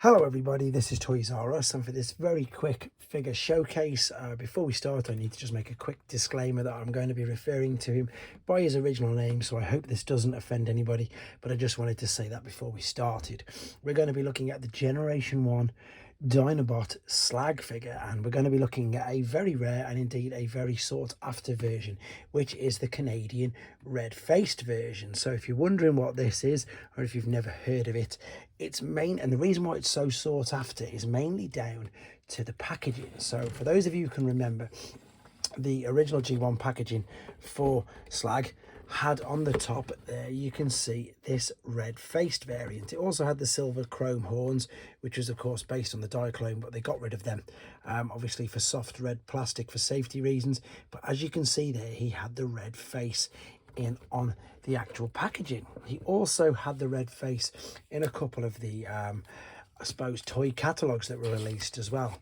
Hello everybody, this is Toys R Us, and for this very quick figure showcase, before we start I need to just make a quick disclaimer that I'm going to be referring to him by his original name, so I hope this doesn't offend anybody, but I just wanted to say that before we started. We're going to be looking at the Generation 1 dinobot Slag figure, and we're going to be looking at a very rare and indeed a very sought after version, which is the Canadian red-faced version. So if you're wondering what this is, or if you've never heard of it, and the reason why it's so sought after is mainly down to the packaging. So for those of you who can remember, the original G1 packaging for Slag had on the top there, you can see this red-faced variant. It also had the silver chrome horns, which was of course based on the Diaclone, but they got rid of them, obviously for soft red plastic for safety reasons. But as you can see there, he had the red face in on the actual packaging. He also had the red face in a couple of the I suppose toy catalogues that were released as well.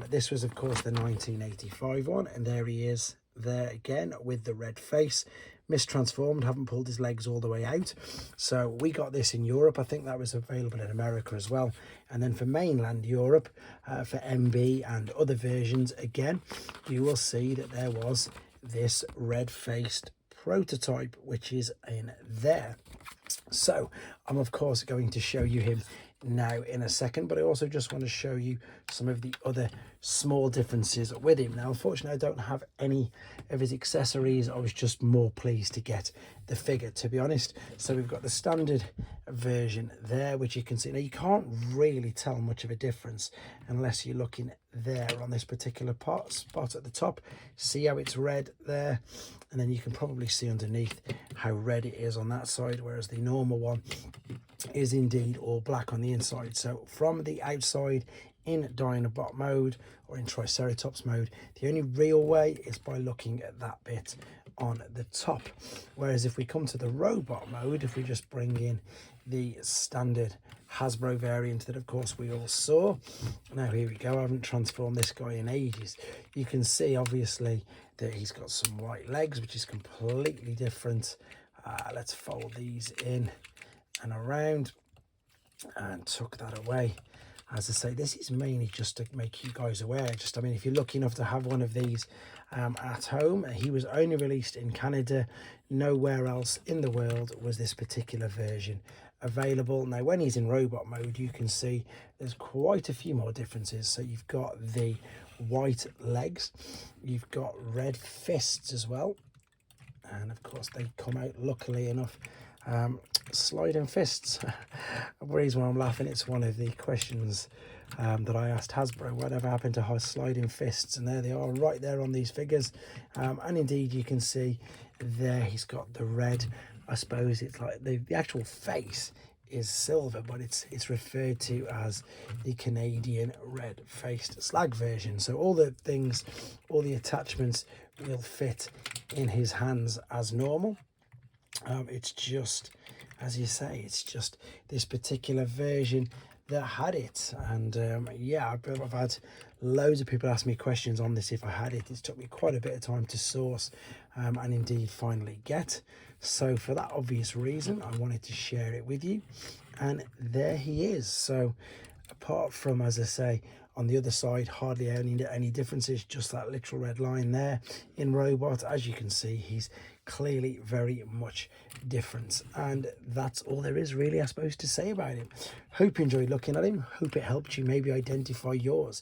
This was of course the 1985 one, and there he is there again with the red face, mistransformed, haven't pulled his legs all the way out. So we got this in Europe. I think that was available in America as well, and then for mainland Europe, for MB and other versions, again you will see that there was this red-faced prototype which is in there. So I'm of course going to show you him now in a second, but I also just want to show you some of the other small differences with him. Now unfortunately I don't have any of his accessories. I was just more pleased to get the figure, to be honest. So we've got the standard version there, which you can see. Now you can't really tell much of a difference unless you're looking there on this particular spot at the top. See how it's red there, and then you can probably see underneath how red it is on that side, whereas the normal one is indeed all black on the inside. So from the outside in Dinobot mode or in Triceratops mode, the only real way is by looking at that bit on the top. Whereas if we come to the robot mode, if we just bring in the standard Hasbro variant that of course we all saw, now here we go, I haven't transformed this guy in ages. You can see obviously that he's got some white legs, which is completely different. Let's fold these in and around and tuck that away. As I say, this is mainly just to make you guys aware. I mean, if you're lucky enough to have one of these at home, he was only released in Canada. Nowhere else in the world was this particular version available. Now when he's in robot mode, you can see there's quite a few more differences. So you've got the white legs, you've got red fists as well, and of course they come out, luckily enough, sliding fists. The reason why I'm laughing, it's one of the questions that I asked Hasbro, whatever happened to sliding fists, and there they are right there on these figures. And indeed you can see there he's got the red. I suppose it's like the actual face is silver, but it's referred to as the Canadian red-faced Slag version. So all the things, all the attachments will fit in his hands as normal. It's just, as you say, it's just this particular version that had it. And yeah, I've had loads of people ask me questions on this if I had it. It's took me quite a bit of time to source and indeed finally get. So for that obvious reason, I wanted to share it with you, and there he is. So apart from, as I say, on the other side, hardly any differences, just that literal red line there. In robot, as you can see, he's clearly very much different, and that's all there is really, I suppose, to say about him. Hope you enjoyed looking at him. Hope it helped you maybe identify yours.